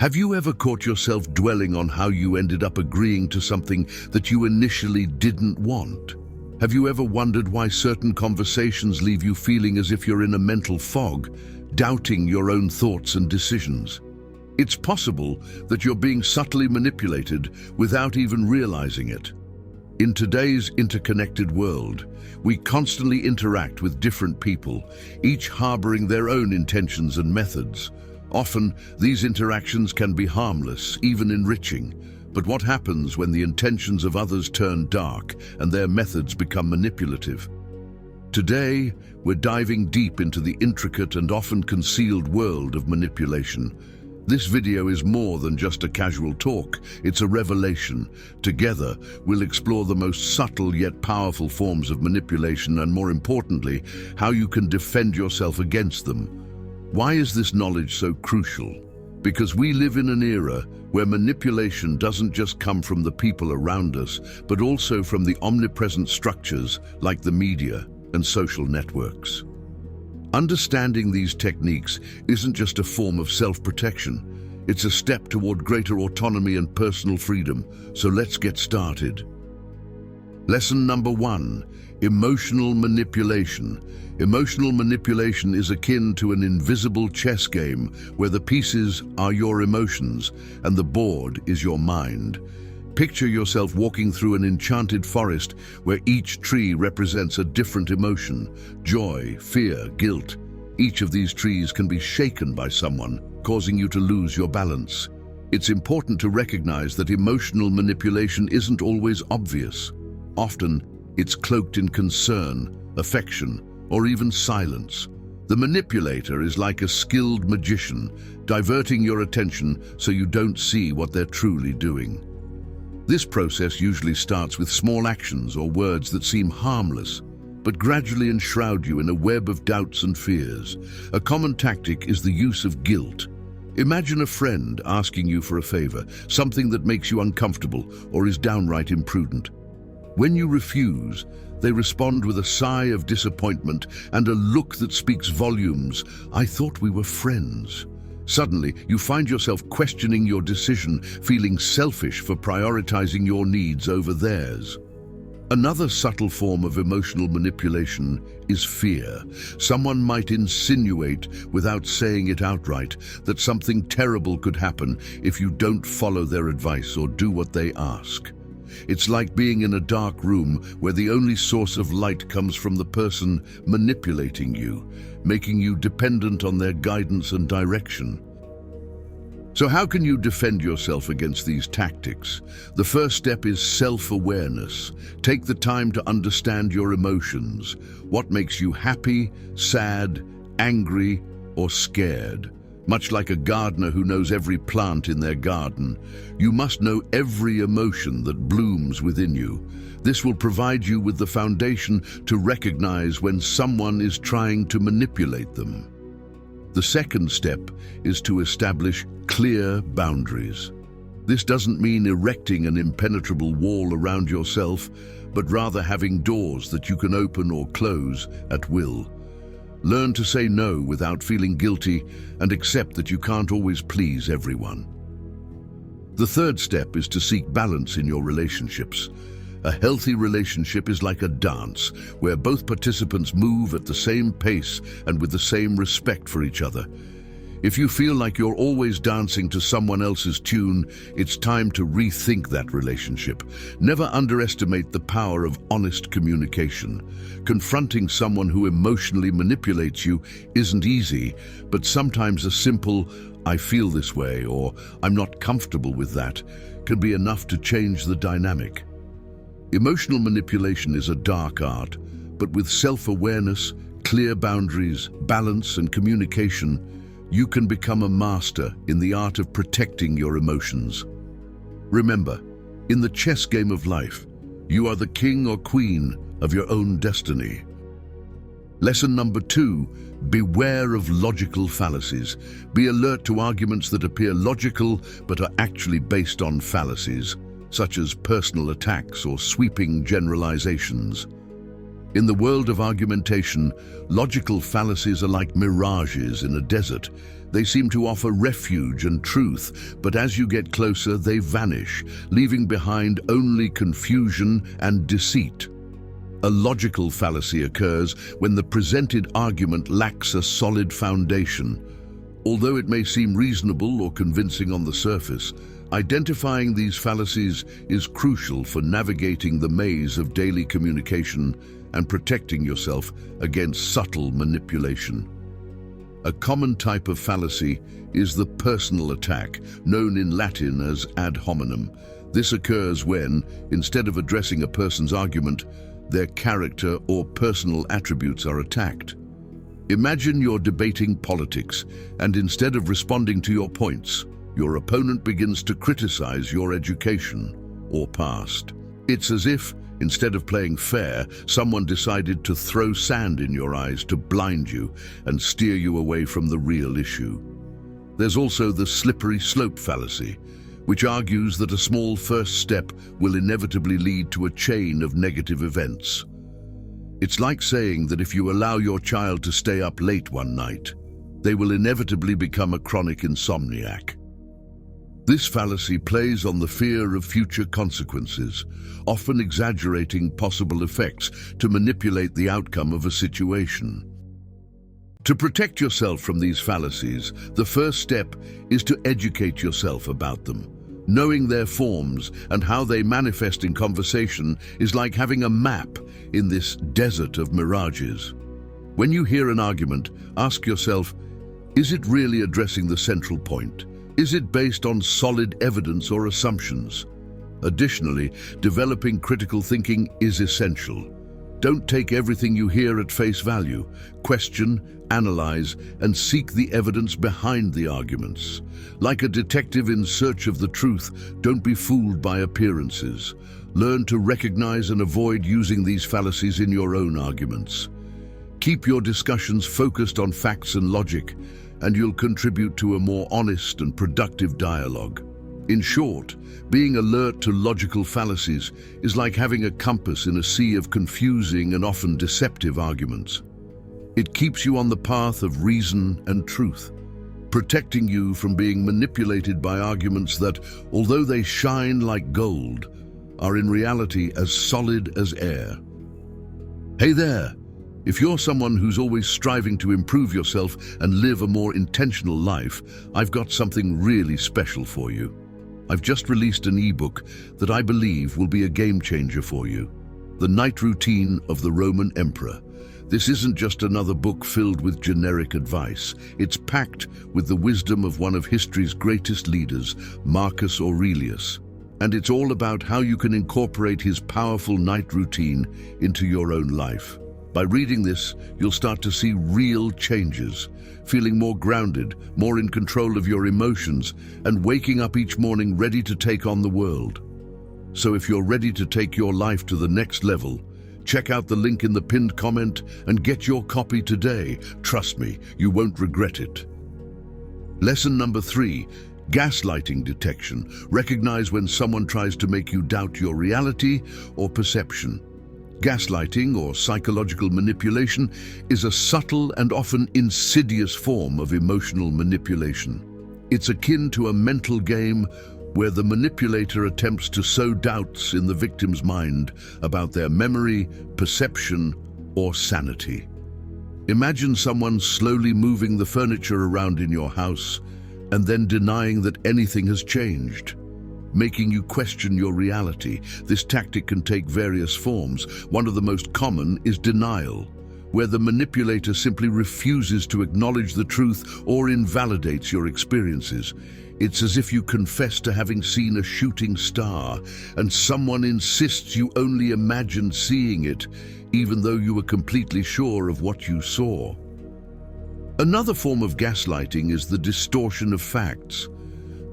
Have you ever caught yourself dwelling on how you ended up agreeing to something that you initially didn't want? Have you ever wondered why certain conversations leave you feeling as if you're in a mental fog, doubting your own thoughts and decisions? It's possible that you're being subtly manipulated without even realizing it. In today's interconnected world, we constantly interact with different people, each harboring their own intentions and methods. Often, these interactions can be harmless, even enriching. But what happens when the intentions of others turn dark and their methods become manipulative? Today, we're diving deep into the intricate and often concealed world of manipulation. This video is more than just a casual talk, it's a revelation. Together, we'll explore the most subtle yet powerful forms of manipulation and, more importantly, how you can defend yourself against them. Why is this knowledge so crucial? Because we live in an era where manipulation doesn't just come from the people around us, but also from the omnipresent structures like the media and social networks. Understanding these techniques isn't just a form of self-protection, it's a step toward greater autonomy and personal freedom. So let's get started. Lesson number 1, emotional manipulation. Emotional manipulation is akin to an invisible chess game where the pieces are your emotions and the board is your mind. Picture yourself walking through an enchanted forest where each tree represents a different emotion: joy, fear, guilt. Each of these trees can be shaken by someone, causing you to lose your balance. It's important to recognize that emotional manipulation isn't always obvious. Often, it's cloaked in concern, affection, or even silence. The manipulator is like a skilled magician, diverting your attention so you don't see what they're truly doing. This process usually starts with small actions or words that seem harmless, but gradually enshroud you in a web of doubts and fears. A common tactic is the use of guilt. Imagine a friend asking you for a favor, something that makes you uncomfortable or is downright imprudent. When you refuse, they respond with a sigh of disappointment and a look that speaks volumes. "I thought we were friends." Suddenly, you find yourself questioning your decision, feeling selfish for prioritizing your needs over theirs. Another subtle form of emotional manipulation is fear. Someone might insinuate, without saying it outright, that something terrible could happen if you don't follow their advice or do what they ask. It's like being in a dark room where the only source of light comes from the person manipulating you, making you dependent on their guidance and direction. So how can you defend yourself against these tactics? The first step is self-awareness. Take the time to understand your emotions. What makes you happy, sad, angry, or scared? Much like a gardener who knows every plant in their garden, you must know every emotion that blooms within you. This will provide you with the foundation to recognize when someone is trying to manipulate them. The second step is to establish clear boundaries. This doesn't mean erecting an impenetrable wall around yourself, but rather having doors that you can open or close at will. Learn to say no without feeling guilty and accept that you can't always please everyone. The third step is to seek balance in your relationships. A healthy relationship is like a dance where both participants move at the same pace and with the same respect for each other. If you feel like you're always dancing to someone else's tune, it's time to rethink that relationship. Never underestimate the power of honest communication. Confronting someone who emotionally manipulates you isn't easy, but sometimes a simple "I feel this way" or "I'm not comfortable with that" can be enough to change the dynamic. Emotional manipulation is a dark art, but with self-awareness, clear boundaries, balance, and communication, you can become a master in the art of protecting your emotions. Remember, in the chess game of life, you are the king or queen of your own destiny. Lesson number 2, beware of logical fallacies. Be alert to arguments that appear logical but are actually based on fallacies, such as personal attacks or sweeping generalizations. In the world of argumentation, logical fallacies are like mirages in a desert. They seem to offer refuge and truth, but as you get closer, they vanish, leaving behind only confusion and deceit. A logical fallacy occurs when the presented argument lacks a solid foundation. Although it may seem reasonable or convincing on the surface, identifying these fallacies is crucial for navigating the maze of daily communication and protecting yourself against subtle manipulation. A common type of fallacy is the personal attack, known in Latin as ad hominem. This occurs when, instead of addressing a person's argument, their character or personal attributes are attacked. Imagine you're debating politics, and instead of responding to your points, your opponent begins to criticize your education or past. It's as if, instead of playing fair, someone decided to throw sand in your eyes to blind you and steer you away from the real issue. There's also the slippery slope fallacy, which argues that a small first step will inevitably lead to a chain of negative events. It's like saying that if you allow your child to stay up late one night, they will inevitably become a chronic insomniac. This fallacy plays on the fear of future consequences, often exaggerating possible effects to manipulate the outcome of a situation. To protect yourself from these fallacies, the first step is to educate yourself about them. Knowing their forms and how they manifest in conversation is like having a map in this desert of mirages. When you hear an argument, ask yourself, is it really addressing the central point? Is it based on solid evidence or assumptions? Additionally, developing critical thinking is essential. Don't take everything you hear at face value. Question, analyze, and seek the evidence behind the arguments. Like a detective in search of the truth, don't be fooled by appearances. Learn to recognize and avoid using these fallacies in your own arguments. Keep your discussions focused on facts and logic, and you'll contribute to a more honest and productive dialogue. In short, being alert to logical fallacies is like having a compass in a sea of confusing and often deceptive arguments. It keeps you on the path of reason and truth, protecting you from being manipulated by arguments that, although they shine like gold, are in reality as solid as air. Hey there! If you're someone who's always striving to improve yourself and live a more intentional life, I've got something really special for you. I've just released an ebook that I believe will be a game changer for you. The Night Routine of the Roman Emperor. This isn't just another book filled with generic advice. It's packed with the wisdom of one of history's greatest leaders, Marcus Aurelius. And it's all about how you can incorporate his powerful night routine into your own life. By reading this, you'll start to see real changes, feeling more grounded, more in control of your emotions, and waking up each morning ready to take on the world. So if you're ready to take your life to the next level, check out the link in the pinned comment and get your copy today. Trust me, you won't regret it. Lesson number 3, gaslighting detection. Recognize when someone tries to make you doubt your reality or perception. Gaslighting, or psychological manipulation, is a subtle and often insidious form of emotional manipulation. It's akin to a mental game where the manipulator attempts to sow doubts in the victim's mind about their memory, perception, or sanity. Imagine someone slowly moving the furniture around in your house and then denying that anything has changed, making you question your reality. This tactic can take various forms. One of the most common is denial, where the manipulator simply refuses to acknowledge the truth or invalidates your experiences. It's as if you confess to having seen a shooting star, and someone insists you only imagined seeing it, even though you were completely sure of what you saw. Another form of gaslighting is the distortion of facts.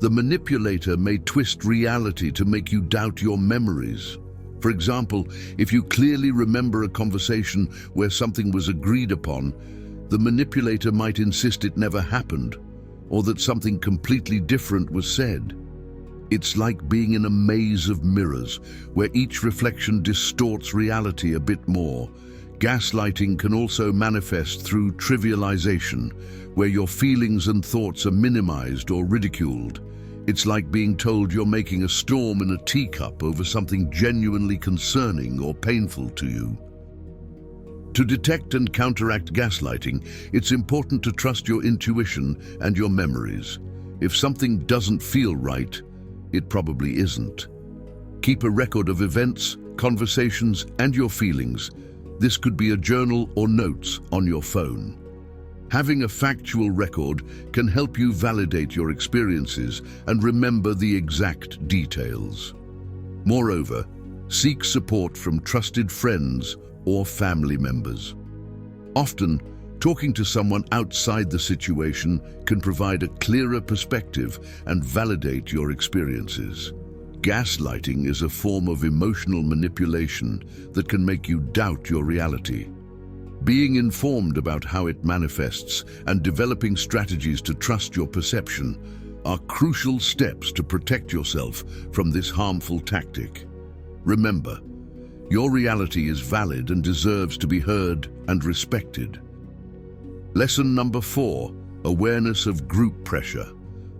The manipulator may twist reality to make you doubt your memories. For example, if you clearly remember a conversation where something was agreed upon, the manipulator might insist it never happened, or that something completely different was said. It's like being in a maze of mirrors, where each reflection distorts reality a bit more, Gaslighting can also manifest through trivialization, where your feelings and thoughts are minimized or ridiculed. It's like being told you're making a storm in a teacup over something genuinely concerning or painful to you. To detect and counteract gaslighting, it's important to trust your intuition and your memories. If something doesn't feel right, it probably isn't. Keep a record of events, conversations, and your feelings. This could be a journal or notes on your phone. Having a factual record can help you validate your experiences and remember the exact details. Moreover, seek support from trusted friends or family members. Often, talking to someone outside the situation can provide a clearer perspective and validate your experiences. Gaslighting is a form of emotional manipulation that can make you doubt your reality. Being informed about how it manifests and developing strategies to trust your perception are crucial steps to protect yourself from this harmful tactic. Remember, your reality is valid and deserves to be heard and respected. Lesson number 4, awareness of group pressure.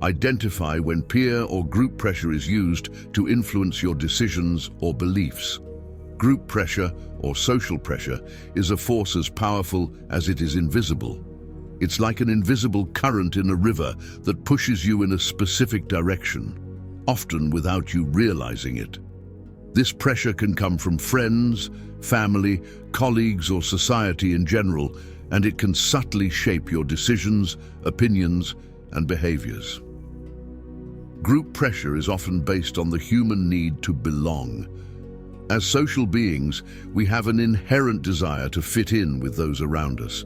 Identify when peer or group pressure is used to influence your decisions or beliefs. Group pressure or social pressure is a force as powerful as it is invisible. It's like an invisible current in a river that pushes you in a specific direction, often without you realizing it. This pressure can come from friends, family, colleagues, or society in general, and it can subtly shape your decisions, opinions, and behaviors. Group pressure is often based on the human need to belong. As social beings, we have an inherent desire to fit in with those around us,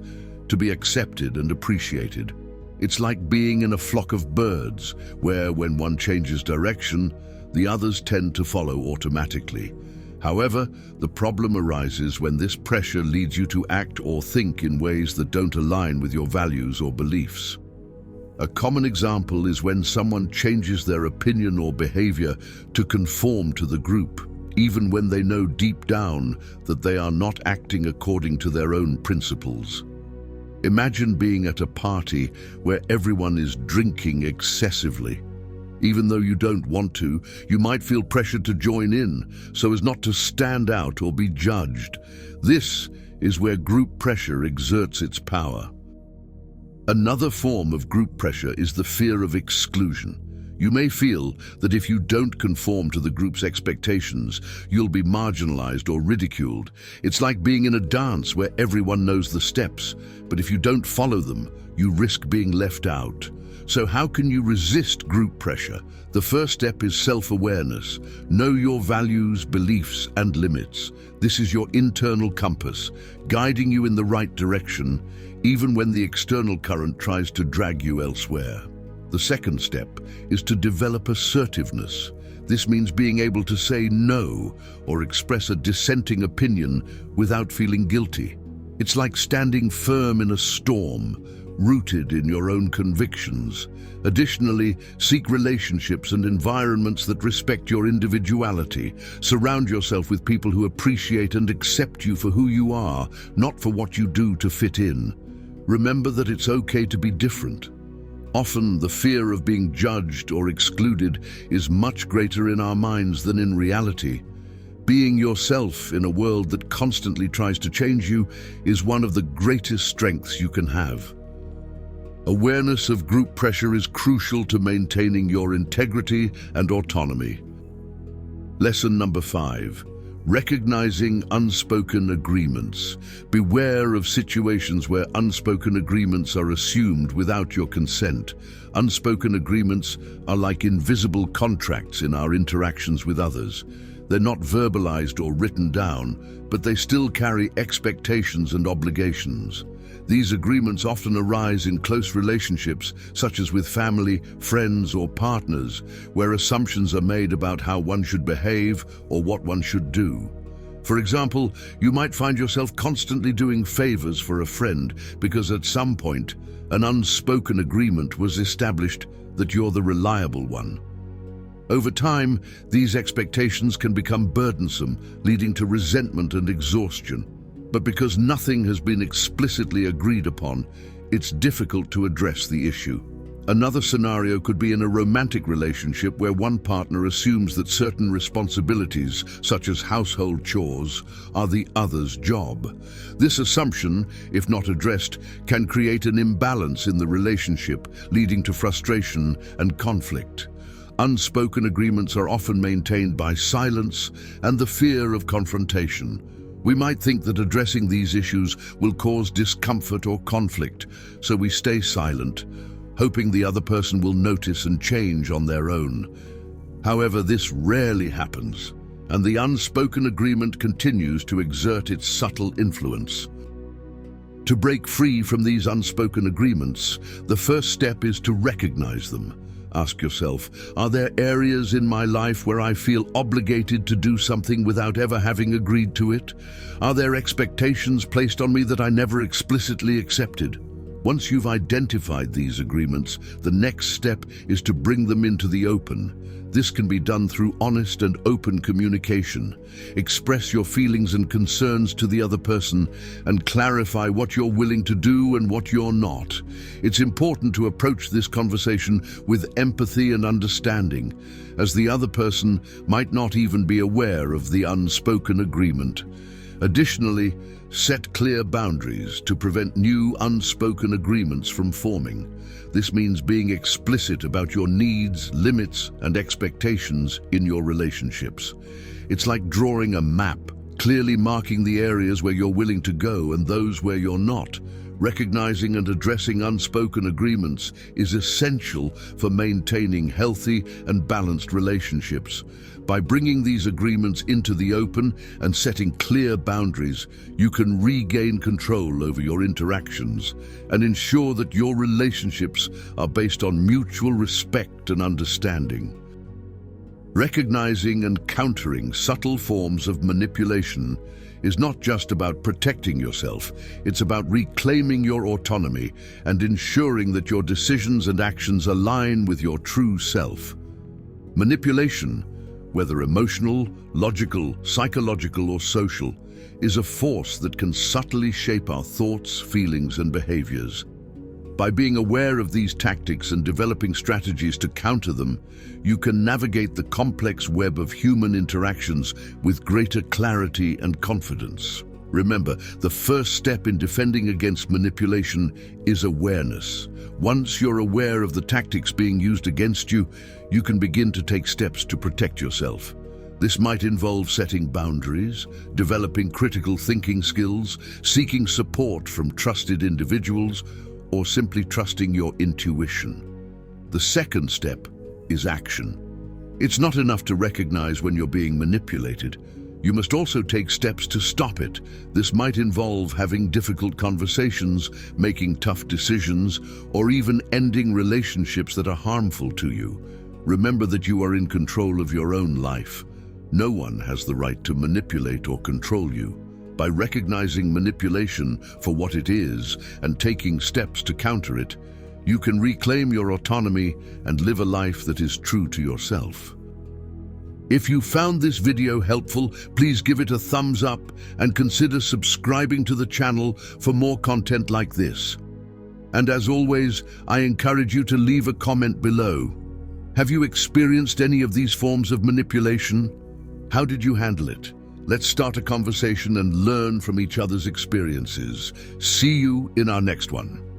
to be accepted and appreciated. It's like being in a flock of birds, where when one changes direction, the others tend to follow automatically. However, the problem arises when this pressure leads you to act or think in ways that don't align with your values or beliefs. A common example is when someone changes their opinion or behavior to conform to the group, even when they know deep down that they are not acting according to their own principles. Imagine being at a party where everyone is drinking excessively. Even though you don't want to, you might feel pressured to join in so as not to stand out or be judged. This is where group pressure exerts its power. Another form of group pressure is the fear of exclusion. You may feel that if you don't conform to the group's expectations, you'll be marginalized or ridiculed. It's like being in a dance where everyone knows the steps, but if you don't follow them, you risk being left out. So how can you resist group pressure? The first step is self-awareness. Know your values, beliefs, and limits. This is your internal compass, guiding you in the right direction, even when the external current tries to drag you elsewhere. The second step is to develop assertiveness. This means being able to say no or express a dissenting opinion without feeling guilty. It's like standing firm in a storm, rooted in your own convictions. Additionally, seek relationships and environments that respect your individuality. Surround yourself with people who appreciate and accept you for who you are, not for what you do to fit in. Remember that it's okay to be different. Often, the fear of being judged or excluded is much greater in our minds than in reality. Being yourself in a world that constantly tries to change you is one of the greatest strengths you can have. Awareness of group pressure is crucial to maintaining your integrity and autonomy. Lesson number 5. Recognizing unspoken agreements. Beware of situations where unspoken agreements are assumed without your consent. Unspoken agreements are like invisible contracts in our interactions with others. They're not verbalized or written down, but they still carry expectations and obligations. These agreements often arise in close relationships, such as with family, friends, or partners, where assumptions are made about how one should behave or what one should do. For example, you might find yourself constantly doing favors for a friend because at some point, an unspoken agreement was established that you're the reliable one. Over time, these expectations can become burdensome, leading to resentment and exhaustion. But because nothing has been explicitly agreed upon, it's difficult to address the issue. Another scenario could be in a romantic relationship where one partner assumes that certain responsibilities, such as household chores, are the other's job. This assumption, if not addressed, can create an imbalance in the relationship, leading to frustration and conflict. Unspoken agreements are often maintained by silence and the fear of confrontation. We might think that addressing these issues will cause discomfort or conflict, so we stay silent, hoping the other person will notice and change on their own. However, this rarely happens, and the unspoken agreement continues to exert its subtle influence. To break free from these unspoken agreements, the first step is to recognize them. Ask yourself, are there areas in my life where I feel obligated to do something without ever having agreed to it? Are there expectations placed on me that I never explicitly accepted? Once you've identified these agreements, the next step is to bring them into the open. This can be done through honest and open communication. Express your feelings and concerns to the other person and clarify what you're willing to do and what you're not. It's important to approach this conversation with empathy and understanding, as the other person might not even be aware of the unspoken agreement. Additionally, set clear boundaries to prevent new unspoken agreements from forming. This means being explicit about your needs, limits, and expectations in your relationships. It's like drawing a map, clearly marking the areas where you're willing to go and those where you're not. Recognizing and addressing unspoken agreements is essential for maintaining healthy and balanced relationships. By bringing these agreements into the open and setting clear boundaries, you can regain control over your interactions and ensure that your relationships are based on mutual respect and understanding. Recognizing and countering subtle forms of manipulation is not just about protecting yourself, it's about reclaiming your autonomy and ensuring that your decisions and actions align with your true self. Manipulation, whether emotional, logical, psychological, or social, is a force that can subtly shape our thoughts, feelings, and behaviors. By being aware of these tactics and developing strategies to counter them, you can navigate the complex web of human interactions with greater clarity and confidence. Remember, the first step in defending against manipulation is awareness. Once you're aware of the tactics being used against you, you can begin to take steps to protect yourself. This might involve setting boundaries, developing critical thinking skills, seeking support from trusted individuals, or simply trusting your intuition. The second step is action. It's not enough to recognize when you're being manipulated. You must also take steps to stop it. This might involve having difficult conversations, making tough decisions, or even ending relationships that are harmful to you. Remember that you are in control of your own life. No one has the right to manipulate or control you. By recognizing manipulation for what it is and taking steps to counter it, you can reclaim your autonomy and live a life that is true to yourself. If you found this video helpful, please give it a thumbs up and consider subscribing to the channel for more content like this. And as always, I encourage you to leave a comment below. Have you experienced any of these forms of manipulation? How did you handle it? Let's start a conversation and learn from each other's experiences. See you in our next one.